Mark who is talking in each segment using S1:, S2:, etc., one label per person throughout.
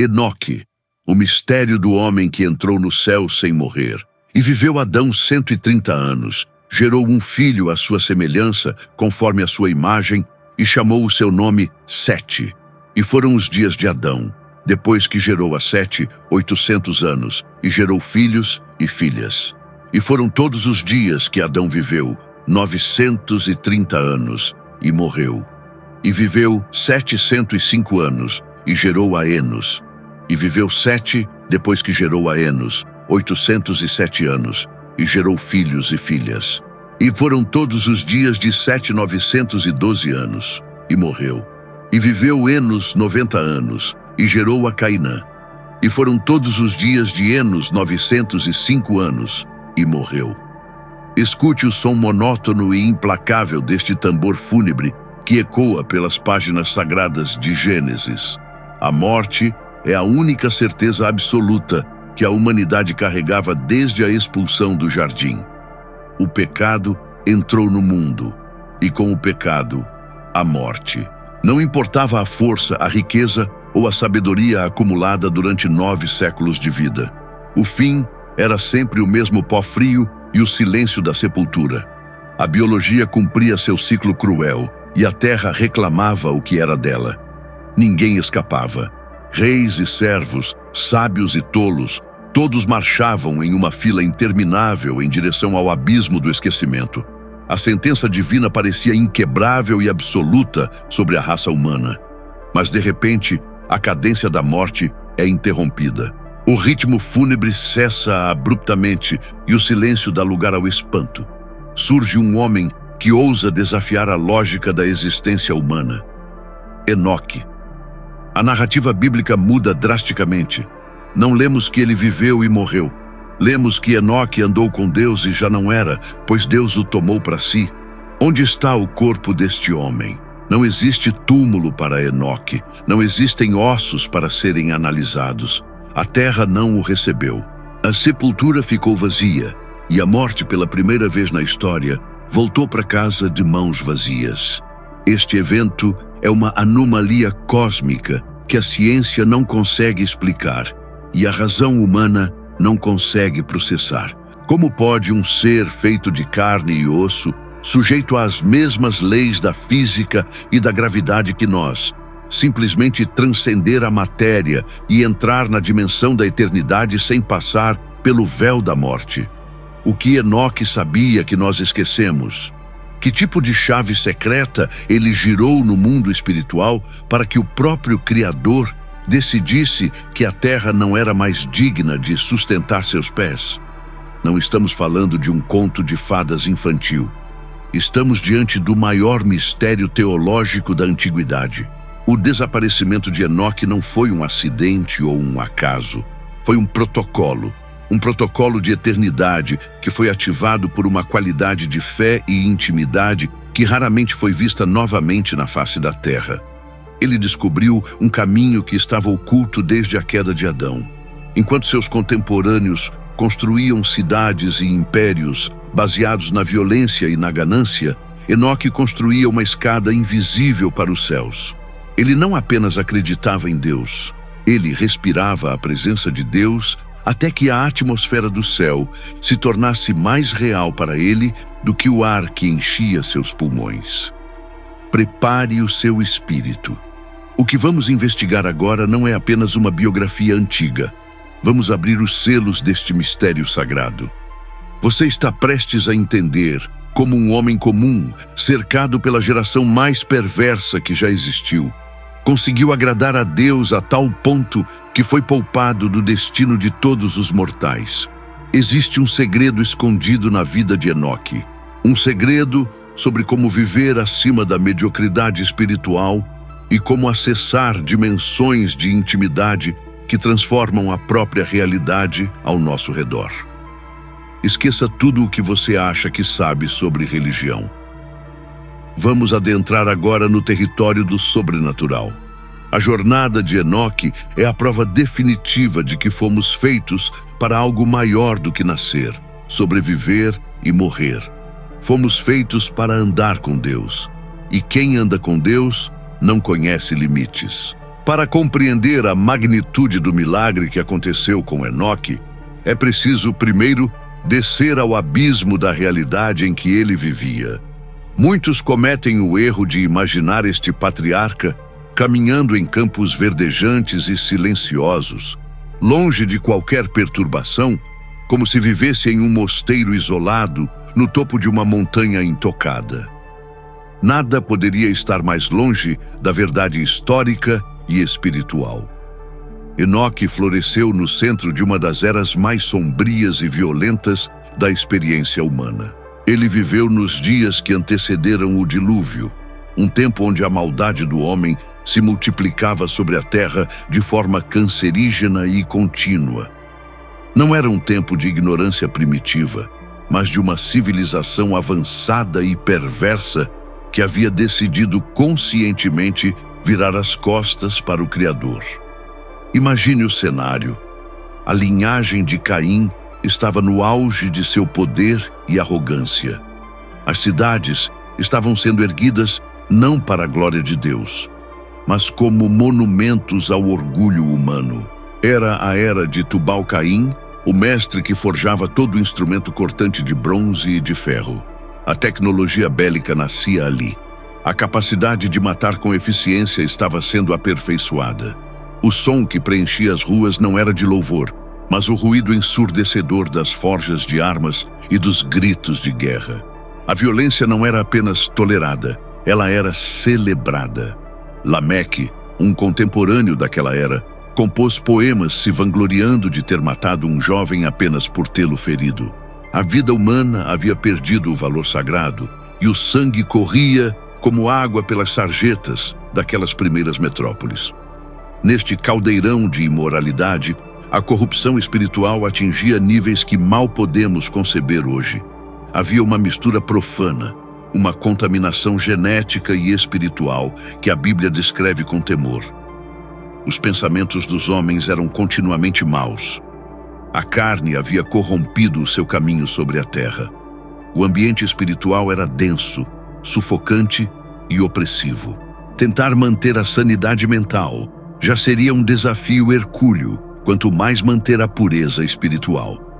S1: Enoque, o mistério do homem que entrou no céu sem morrer. E viveu Adão 130 anos, gerou um filho à sua semelhança, conforme a sua imagem, e chamou o seu nome Sete. E foram os dias de Adão, depois que gerou a Sete, 800 anos, e gerou filhos e filhas. E foram todos os dias que Adão viveu, 930 anos, e morreu. E viveu 705 anos, e gerou a Enos. E viveu Sete, depois que gerou a Enos, 807 anos, e gerou filhos e filhas. E foram todos os dias de Sete 912 anos, e morreu. E viveu Enos 90 anos, e gerou a Cainã. E foram todos os dias de Enos 905 anos, e morreu. Escute o som monótono e implacável deste tambor fúnebre que ecoa pelas páginas sagradas de Gênesis. A morte é a única certeza absoluta que a humanidade carregava desde a expulsão do jardim. O pecado entrou no mundo, e com o pecado, a morte. Não importava a força, a riqueza ou a sabedoria acumulada durante 9 séculos de vida. O fim era sempre o mesmo pó frio e o silêncio da sepultura. A biologia cumpria seu ciclo cruel, e a terra reclamava o que era dela. Ninguém escapava. Reis e servos, sábios e tolos, todos marchavam em uma fila interminável em direção ao abismo do esquecimento. A sentença divina parecia inquebrável e absoluta sobre a raça humana. Mas, de repente, a cadência da morte é interrompida. O ritmo fúnebre cessa abruptamente e o silêncio dá lugar ao espanto. Surge um homem que ousa desafiar a lógica da existência humana. Enoque. A narrativa bíblica muda drasticamente. Não lemos que ele viveu e morreu. Lemos que Enoque andou com Deus e já não era, pois Deus o tomou para si. Onde está o corpo deste homem? Não existe túmulo para Enoque. Não existem ossos para serem analisados. A terra não o recebeu. A sepultura ficou vazia, e a morte, pela primeira vez na história, voltou para casa de mãos vazias. Este evento é uma anomalia cósmica que a ciência não consegue explicar e a razão humana não consegue processar. Como pode um ser feito de carne e osso, sujeito às mesmas leis da física e da gravidade que nós, simplesmente transcender a matéria e entrar na dimensão da eternidade sem passar pelo véu da morte? O que Enoque sabia que nós esquecemos? Que tipo de chave secreta ele girou no mundo espiritual para que o próprio Criador decidisse que a terra não era mais digna de sustentar seus pés? Não estamos falando de um conto de fadas infantil. Estamos diante do maior mistério teológico da antiguidade. O desaparecimento de Enoque não foi um acidente ou um acaso. Foi um protocolo de eternidade que foi ativado por uma qualidade de fé e intimidade que raramente foi vista novamente na face da terra. Ele descobriu um caminho que estava oculto desde a queda de Adão. Enquanto seus contemporâneos construíam cidades e impérios baseados na violência e na ganância, Enoque construía uma escada invisível para os céus. Ele não apenas acreditava em Deus, ele respirava a presença de Deus até que a atmosfera do céu se tornasse mais real para ele do que o ar que enchia seus pulmões. Prepare o seu espírito. O que vamos investigar agora não é apenas uma biografia antiga. Vamos abrir os selos deste mistério sagrado. Você está prestes a entender como um homem comum, cercado pela geração mais perversa que já existiu, conseguiu agradar a Deus a tal ponto que foi poupado do destino de todos os mortais. Existe um segredo escondido na vida de Enoque. Um segredo sobre como viver acima da mediocridade espiritual e como acessar dimensões de intimidade que transformam a própria realidade ao nosso redor. Esqueça tudo o que você acha que sabe sobre religião. Vamos adentrar agora no território do sobrenatural. A jornada de Enoque é a prova definitiva de que fomos feitos para algo maior do que nascer, sobreviver e morrer. Fomos feitos para andar com Deus. E quem anda com Deus não conhece limites. Para compreender a magnitude do milagre que aconteceu com Enoque, é preciso, primeiro, descer ao abismo da realidade em que ele vivia. Muitos cometem o erro de imaginar este patriarca caminhando em campos verdejantes e silenciosos, longe de qualquer perturbação, como se vivesse em um mosteiro isolado no topo de uma montanha intocada. Nada poderia estar mais longe da verdade histórica e espiritual. Enoque floresceu no centro de uma das eras mais sombrias e violentas da experiência humana. Ele viveu nos dias que antecederam o dilúvio, um tempo onde a maldade do homem se multiplicava sobre a terra de forma cancerígena e contínua. Não era um tempo de ignorância primitiva, mas de uma civilização avançada e perversa que havia decidido conscientemente virar as costas para o Criador. Imagine o cenário. A linhagem de Caim estava no auge de seu poder e arrogância. As cidades estavam sendo erguidas não para a glória de Deus, mas como monumentos ao orgulho humano. Era a era de Tubal-Caim, o mestre que forjava todo o instrumento cortante de bronze e de ferro. A tecnologia bélica nascia ali. A capacidade de matar com eficiência estava sendo aperfeiçoada. O som que preenchia as ruas não era de louvor, mas o ruído ensurdecedor das forjas de armas e dos gritos de guerra. A violência não era apenas tolerada, ela era celebrada. Lameque, um contemporâneo daquela era, compôs poemas se vangloriando de ter matado um jovem apenas por tê-lo ferido. A vida humana havia perdido o valor sagrado e o sangue corria como água pelas sarjetas daquelas primeiras metrópoles. Neste caldeirão de imoralidade, a corrupção espiritual atingia níveis que mal podemos conceber hoje. Havia uma mistura profana, uma contaminação genética e espiritual que a Bíblia descreve com temor. Os pensamentos dos homens eram continuamente maus. A carne havia corrompido o seu caminho sobre a terra. O ambiente espiritual era denso, sufocante e opressivo. Tentar manter a sanidade mental já seria um desafio hercúleo, quanto mais manter a pureza espiritual.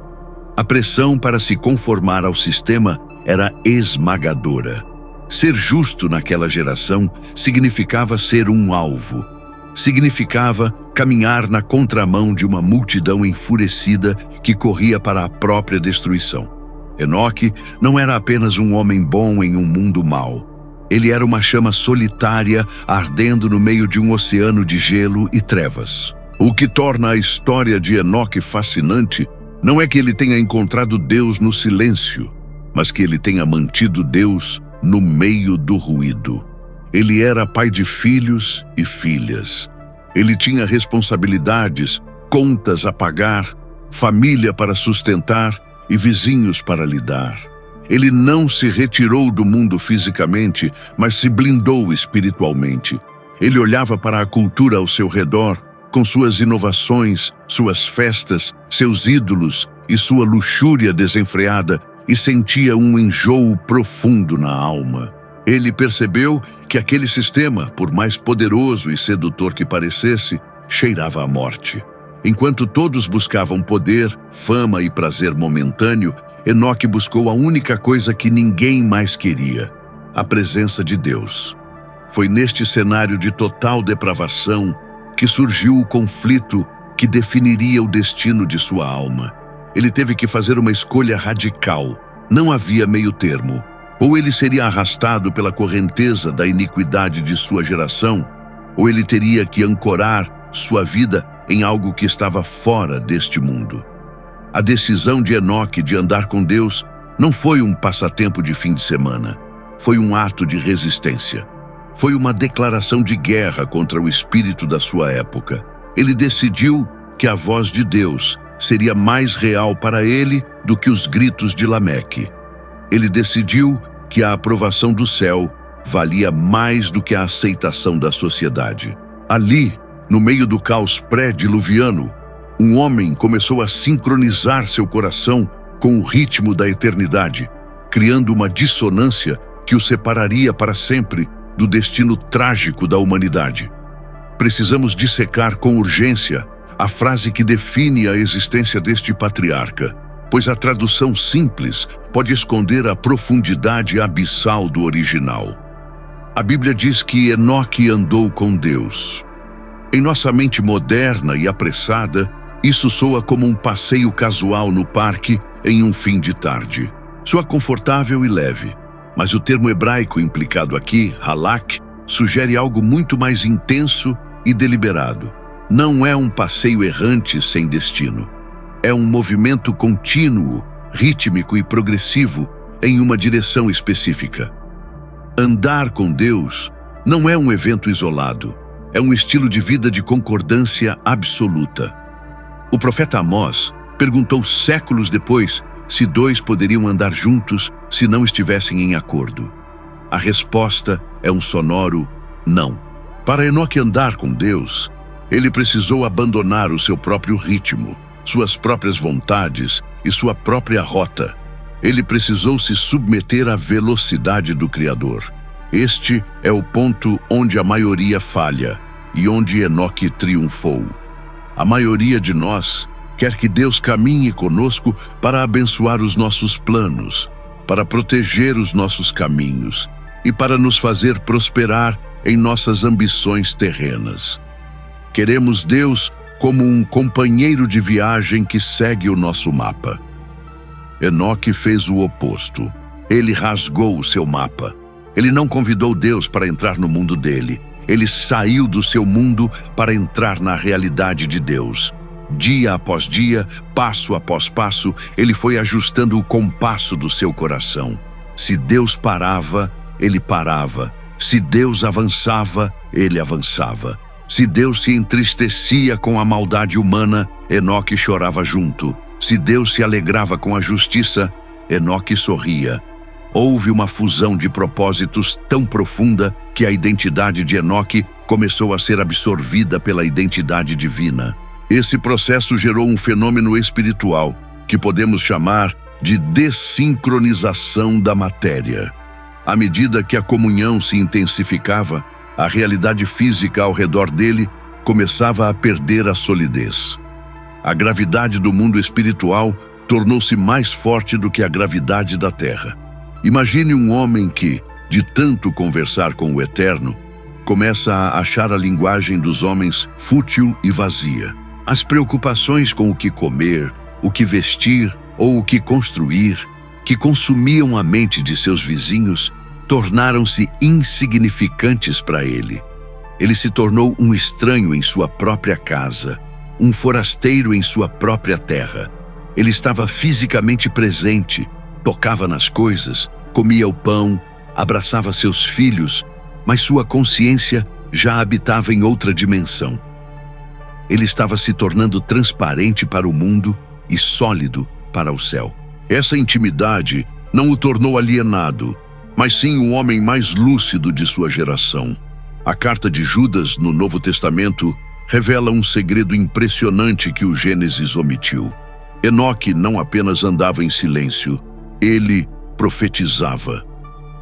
S1: A pressão para se conformar ao sistema era esmagadora. Ser justo naquela geração significava ser um alvo. Significava caminhar na contramão de uma multidão enfurecida que corria para a própria destruição. Enoque não era apenas um homem bom em um mundo mau. Ele era uma chama solitária ardendo no meio de um oceano de gelo e trevas. O que torna a história de Enoque fascinante não é que ele tenha encontrado Deus no silêncio, mas que ele tenha mantido Deus no meio do ruído. Ele era pai de filhos e filhas. Ele tinha responsabilidades, contas a pagar, família para sustentar e vizinhos para lidar. Ele não se retirou do mundo fisicamente, mas se blindou espiritualmente. Ele olhava para a cultura ao seu redor, com suas inovações, suas festas, seus ídolos e sua luxúria desenfreada, e sentia um enjoo profundo na alma. Ele percebeu que aquele sistema, por mais poderoso e sedutor que parecesse, cheirava à morte. Enquanto todos buscavam poder, fama e prazer momentâneo, Enoque buscou a única coisa que ninguém mais queria: a presença de Deus. Foi neste cenário de total depravação que surgiu o conflito que definiria o destino de sua alma. Ele teve que fazer uma escolha radical. Não havia meio termo. Ou ele seria arrastado pela correnteza da iniquidade de sua geração, ou ele teria que ancorar sua vida em algo que estava fora deste mundo. A decisão de Enoque de andar com Deus não foi um passatempo de fim de semana. Foi um ato de resistência. Foi uma declaração de guerra contra o espírito da sua época. Ele decidiu que a voz de Deus seria mais real para ele do que os gritos de Lameque. Ele decidiu que a aprovação do céu valia mais do que a aceitação da sociedade. Ali, no meio do caos pré-diluviano, um homem começou a sincronizar seu coração com o ritmo da eternidade, criando uma dissonância que o separaria para sempre do destino trágico da humanidade. Precisamos dissecar com urgência a frase que define a existência deste patriarca, pois a tradução simples pode esconder a profundidade abissal do original. A Bíblia diz que Enoque andou com Deus. Em nossa mente moderna e apressada, isso soa como um passeio casual no parque em um fim de tarde. Soa confortável e leve, mas o termo hebraico implicado aqui, halak, sugere algo muito mais intenso e deliberado. Não é um passeio errante sem destino. É um movimento contínuo, rítmico e progressivo em uma direção específica. Andar com Deus não é um evento isolado, é um estilo de vida de concordância absoluta. O profeta Amós perguntou séculos depois se dois poderiam andar juntos se não estivessem em acordo. A resposta é um sonoro não. Para Enoque andar com Deus, ele precisou abandonar o seu próprio ritmo, suas próprias vontades e sua própria rota. Ele precisou se submeter à velocidade do Criador. Este é o ponto onde a maioria falha e onde Enoque triunfou. A maioria de nós quer que Deus caminhe conosco para abençoar os nossos planos, para proteger os nossos caminhos e para nos fazer prosperar em nossas ambições terrenas. Queremos Deus como um companheiro de viagem que segue o nosso mapa. Enoque fez o oposto. Ele rasgou o seu mapa. Ele não convidou Deus para entrar no mundo dele. Ele saiu do seu mundo para entrar na realidade de Deus. Dia após dia, passo após passo, ele foi ajustando o compasso do seu coração. Se Deus parava, ele parava. Se Deus avançava, ele avançava. Se Deus se entristecia com a maldade humana, Enoque chorava junto. Se Deus se alegrava com a justiça, Enoque sorria. Houve uma fusão de propósitos tão profunda que a identidade de Enoque começou a ser absorvida pela identidade divina. Esse processo gerou um fenômeno espiritual que podemos chamar de dessincronização da matéria. À medida que a comunhão se intensificava, a realidade física ao redor dele começava a perder a solidez. A gravidade do mundo espiritual tornou-se mais forte do que a gravidade da Terra. Imagine um homem que, de tanto conversar com o Eterno, começa a achar a linguagem dos homens fútil e vazia. As preocupações com o que comer, o que vestir ou o que construir, que consumiam a mente de seus vizinhos, tornaram-se insignificantes para ele. Ele se tornou um estranho em sua própria casa, um forasteiro em sua própria terra. Ele estava fisicamente presente, tocava nas coisas, comia o pão, abraçava seus filhos, mas sua consciência já habitava em outra dimensão. Ele estava se tornando transparente para o mundo e sólido para o céu. Essa intimidade não o tornou alienado, mas sim o homem mais lúcido de sua geração. A carta de Judas, no Novo Testamento, revela um segredo impressionante que o Gênesis omitiu. Enoque não apenas andava em silêncio, ele profetizava.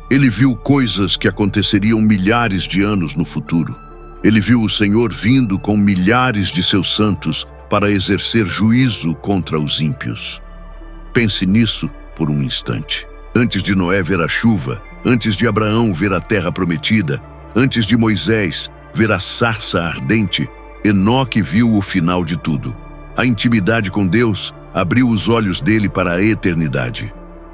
S1: Ele viu coisas que aconteceriam milhares de anos no futuro. Ele viu o Senhor vindo com milhares de seus santos para exercer juízo contra os ímpios. Pense nisso por um instante. Antes de Noé ver a chuva, antes de Abraão ver a terra prometida, antes de Moisés ver a sarça ardente, Enoque viu o final de tudo. A intimidade com Deus abriu os olhos dele para a eternidade.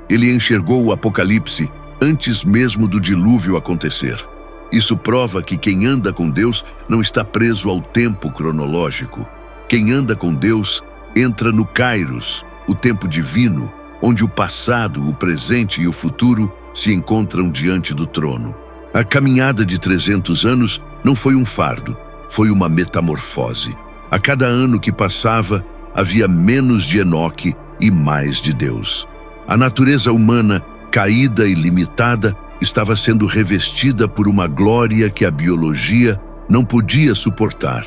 S1: Ele enxergou o Apocalipse antes mesmo do dilúvio acontecer. Isso prova que quem anda com Deus não está preso ao tempo cronológico. Quem anda com Deus entra no Kairos, o tempo divino, onde o passado, o presente e o futuro se encontram diante do trono. A caminhada de 300 anos não foi um fardo, foi uma metamorfose. A cada ano que passava, havia menos de Enoque e mais de Deus. A natureza humana, caída e limitada, estava sendo revestida por uma glória que a biologia não podia suportar.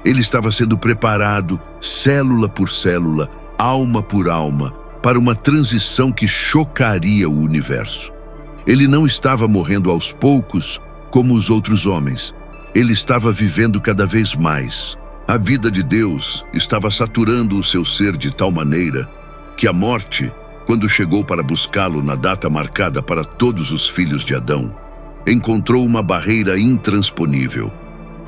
S1: Ele estava sendo preparado, célula por célula, alma por alma, para uma transição que chocaria o universo. Ele não estava morrendo aos poucos como os outros homens. Ele estava vivendo cada vez mais. A vida de Deus estava saturando o seu ser de tal maneira que a morte, quando chegou para buscá-lo na data marcada para todos os filhos de Adão, encontrou uma barreira intransponível.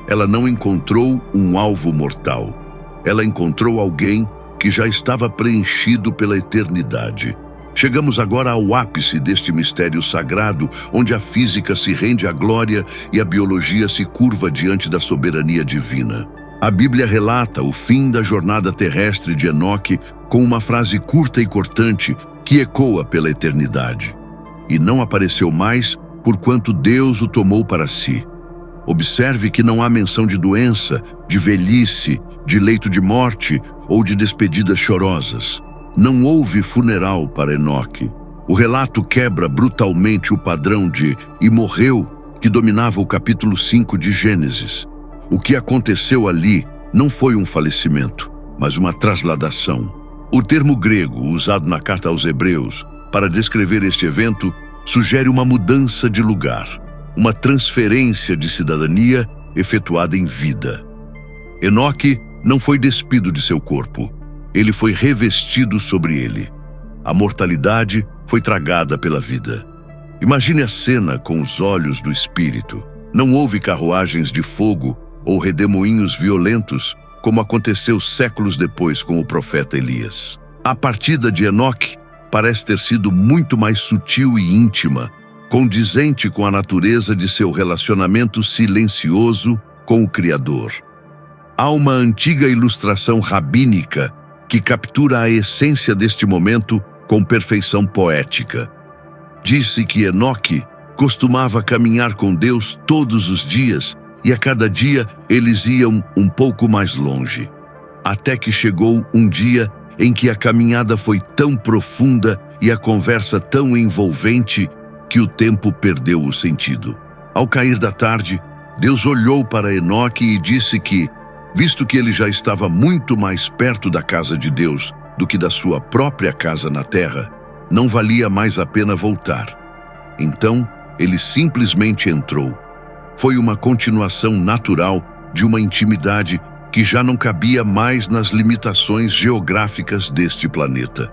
S1: Ela não encontrou um alvo mortal. Ela encontrou alguém que já estava preenchido pela eternidade. Chegamos agora ao ápice deste mistério sagrado, onde a física se rende à glória e a biologia se curva diante da soberania divina. A Bíblia relata o fim da jornada terrestre de Enoque com uma frase curta e cortante que ecoa pela eternidade. E não apareceu mais, porquanto Deus o tomou para si. Observe que não há menção de doença, de velhice, de leito de morte ou de despedidas chorosas. Não houve funeral para Enoque. O relato quebra brutalmente o padrão de "e morreu" que dominava o capítulo 5 de Gênesis. O que aconteceu ali não foi um falecimento, mas uma trasladação. O termo grego usado na carta aos Hebreus para descrever este evento sugere uma mudança de lugar, uma transferência de cidadania efetuada em vida. Enoque não foi despido de seu corpo. Ele foi revestido sobre ele. A mortalidade foi tragada pela vida. Imagine a cena com os olhos do espírito. Não houve carruagens de fogo ou redemoinhos violentos, como aconteceu séculos depois com o profeta Elias. A partida de Enoque parece ter sido muito mais sutil e íntima, condizente com a natureza de seu relacionamento silencioso com o Criador. Há uma antiga ilustração rabínica que captura a essência deste momento com perfeição poética. Disse que Enoque costumava caminhar com Deus todos os dias e a cada dia eles iam um pouco mais longe. Até que chegou um dia em que a caminhada foi tão profunda e a conversa tão envolvente que o tempo perdeu o sentido. Ao cair da tarde, Deus olhou para Enoque e disse que, visto que ele já estava muito mais perto da casa de Deus do que da sua própria casa na terra, não valia mais a pena voltar. Então, ele simplesmente entrou. Foi uma continuação natural de uma intimidade que já não cabia mais nas limitações geográficas deste planeta.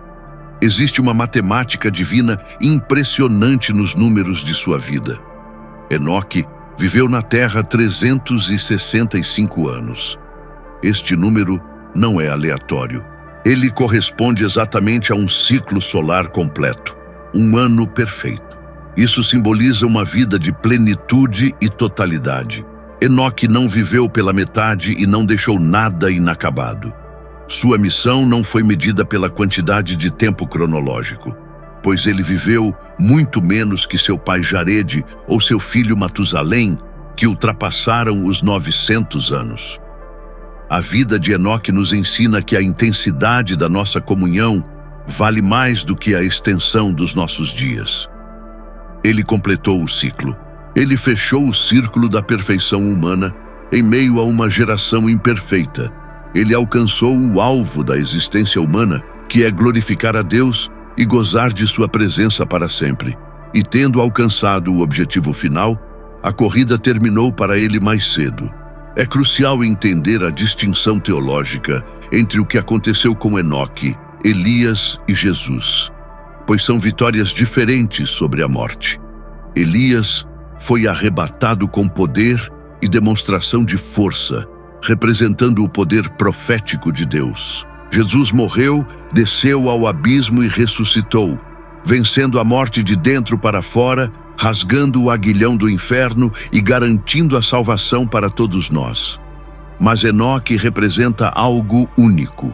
S1: Existe uma matemática divina impressionante nos números de sua vida. Enoque viveu na Terra 365 anos. Este número não é aleatório. Ele corresponde exatamente a um ciclo solar completo, um ano perfeito. Isso simboliza uma vida de plenitude e totalidade. Enoque não viveu pela metade e não deixou nada inacabado. Sua missão não foi medida pela quantidade de tempo cronológico, pois ele viveu muito menos que seu pai Jarede ou seu filho Matusalém, que ultrapassaram os 900 anos. A vida de Enoque nos ensina que a intensidade da nossa comunhão vale mais do que a extensão dos nossos dias. Ele completou o ciclo. Ele fechou o círculo da perfeição humana em meio a uma geração imperfeita. Ele alcançou o alvo da existência humana, que é glorificar a Deus e gozar de sua presença para sempre. E tendo alcançado o objetivo final, a corrida terminou para ele mais cedo. É crucial entender a distinção teológica entre o que aconteceu com Enoque, Elias e Jesus, pois são vitórias diferentes sobre a morte. Elias foi arrebatado com poder e demonstração de força, representando o poder profético de Deus. Jesus morreu, desceu ao abismo e ressuscitou, vencendo a morte de dentro para fora, rasgando o aguilhão do inferno e garantindo a salvação para todos nós. Mas Enoque representa algo único.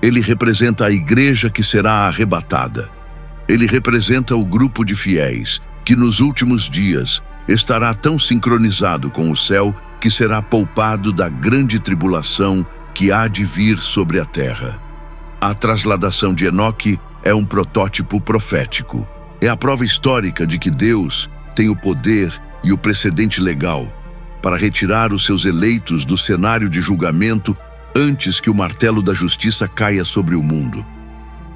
S1: Ele representa a igreja que será arrebatada. Ele representa o grupo de fiéis que nos últimos dias estará tão sincronizado com o céu que será poupado da grande tribulação que há de vir sobre a terra. A trasladação de Enoque é um protótipo profético. É a prova histórica de que Deus tem o poder e o precedente legal para retirar os seus eleitos do cenário de julgamento antes que o martelo da justiça caia sobre o mundo.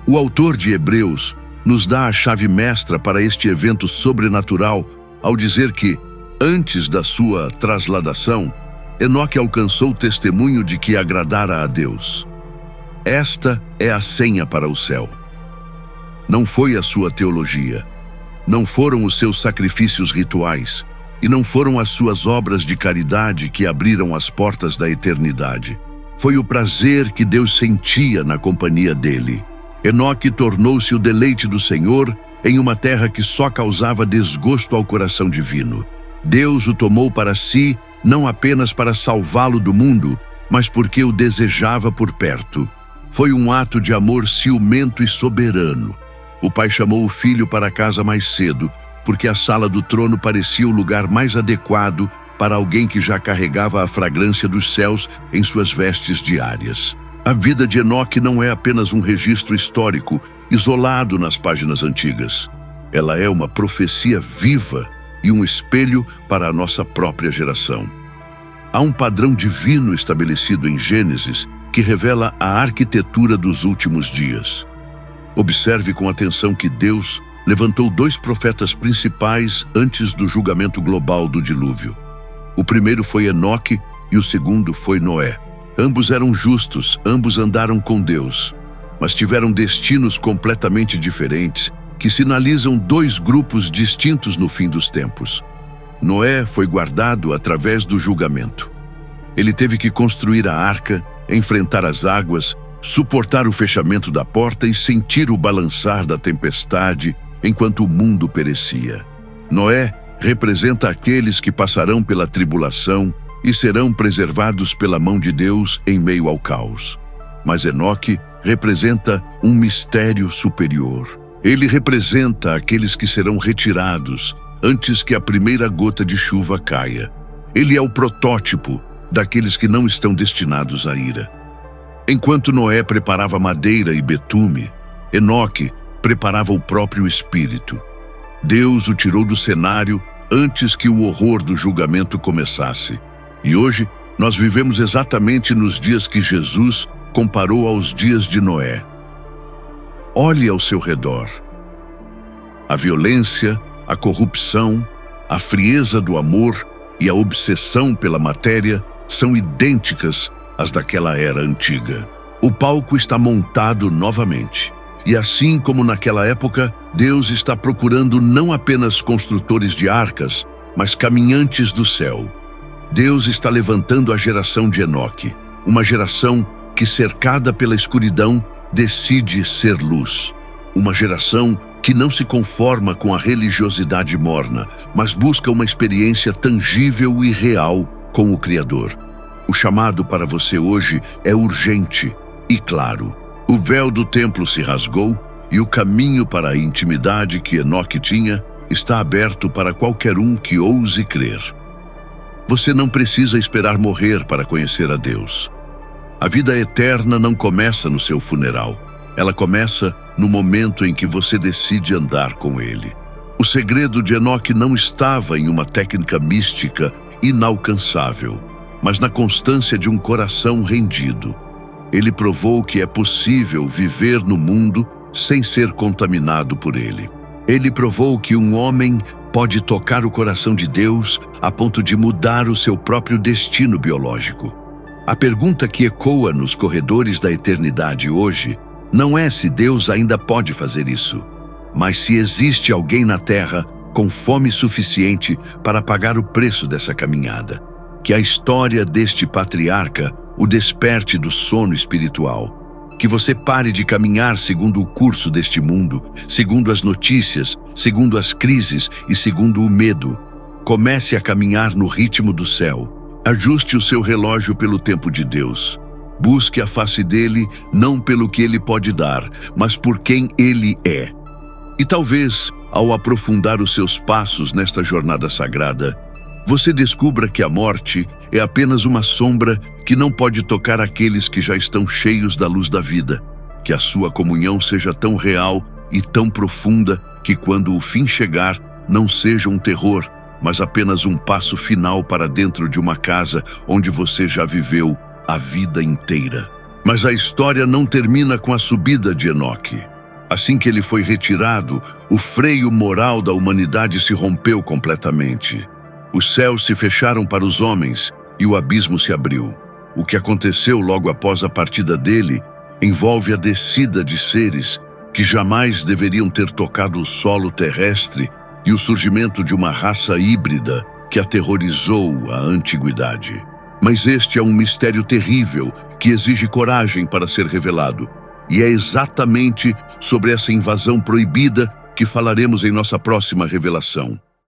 S1: O autor de Hebreus nos dá a chave mestra para este evento sobrenatural ao dizer que Antes da sua trasladação, Enoque alcançou o testemunho de que agradara a Deus. Esta é a senha para o céu. Não foi a sua teologia, não foram os seus sacrifícios rituais, e não foram as suas obras de caridade que abriram as portas da eternidade. Foi o prazer que Deus sentia na companhia dele. Enoque tornou-se o deleite do Senhor em uma terra que só causava desgosto ao coração divino. Deus o tomou para si, não apenas para salvá-lo do mundo, mas porque o desejava por perto. Foi um ato de amor ciumento e soberano. O pai chamou o filho para casa mais cedo, porque a sala do trono parecia o lugar mais adequado para alguém que já carregava a fragrância dos céus em suas vestes diárias. A vida de Enoque não é apenas um registro histórico, isolado nas páginas antigas. Ela é uma profecia viva e um espelho para a nossa própria geração. Há um padrão divino estabelecido em Gênesis que revela a arquitetura dos últimos dias. Observe com atenção que Deus levantou 2 profetas principais antes do julgamento global do dilúvio. O primeiro foi Enoque e o segundo foi Noé. Ambos eram justos, ambos andaram com Deus, mas tiveram destinos completamente diferentes que sinalizam 2 grupos distintos no fim dos tempos. Noé foi guardado através do julgamento. Ele teve que construir a arca, enfrentar as águas, suportar o fechamento da porta e sentir o balançar da tempestade enquanto o mundo perecia. Noé representa aqueles que passarão pela tribulação e serão preservados pela mão de Deus em meio ao caos. Mas Enoque representa um mistério superior. Ele representa aqueles que serão retirados antes que a primeira gota de chuva caia. Ele é o protótipo daqueles que não estão destinados à ira. Enquanto Noé preparava madeira e betume, Enoque preparava o próprio espírito. Deus o tirou do cenário antes que o horror do julgamento começasse. E hoje, nós vivemos exatamente nos dias que Jesus comparou aos dias de Noé. Olhe ao seu redor. A violência, a corrupção, a frieza do amor e a obsessão pela matéria são idênticas às daquela era antiga. O palco está montado novamente. E assim como naquela época, Deus está procurando não apenas construtores de arcas, mas caminhantes do céu. Deus está levantando a geração de Enoque, uma geração que, cercada pela escuridão, decide ser luz. Uma geração que não se conforma com a religiosidade morna, mas busca uma experiência tangível e real com o Criador. O chamado para você hoje é urgente e claro. O véu do templo se rasgou e o caminho para a intimidade que Enoque tinha está aberto para qualquer um que ouse crer. Você não precisa esperar morrer para conhecer a Deus. A vida eterna não começa no seu funeral. Ela começa no momento em que você decide andar com Ele. O segredo de Enoque não estava em uma técnica mística inalcançável, mas na constância de um coração rendido. Ele provou que é possível viver no mundo sem ser contaminado por ele. Ele provou que um homem pode tocar o coração de Deus a ponto de mudar o seu próprio destino biológico. A pergunta que ecoa nos corredores da eternidade hoje não é se Deus ainda pode fazer isso, mas se existe alguém na Terra com fome suficiente para pagar o preço dessa caminhada. Que a história deste patriarca o desperte do sono espiritual. Que você pare de caminhar segundo o curso deste mundo, segundo as notícias, segundo as crises e segundo o medo. Comece a caminhar no ritmo do céu. Ajuste o seu relógio pelo tempo de Deus. Busque a face dele não pelo que ele pode dar, mas por quem ele é. E talvez, ao aprofundar os seus passos nesta jornada sagrada, você descubra que a morte é apenas uma sombra que não pode tocar aqueles que já estão cheios da luz da vida. Que a sua comunhão seja tão real e tão profunda que quando o fim chegar, não seja um terror, mas apenas um passo final para dentro de uma casa onde você já viveu a vida inteira. Mas a história não termina com a subida de Enoque. Assim que ele foi retirado, o freio moral da humanidade se rompeu completamente. Os céus se fecharam para os homens e o abismo se abriu. O que aconteceu logo após a partida dele envolve a descida de seres que jamais deveriam ter tocado o solo terrestre e o surgimento de uma raça híbrida que aterrorizou a antiguidade. Mas este é um mistério terrível que exige coragem para ser revelado. E é exatamente sobre essa invasão proibida que falaremos em nossa próxima revelação.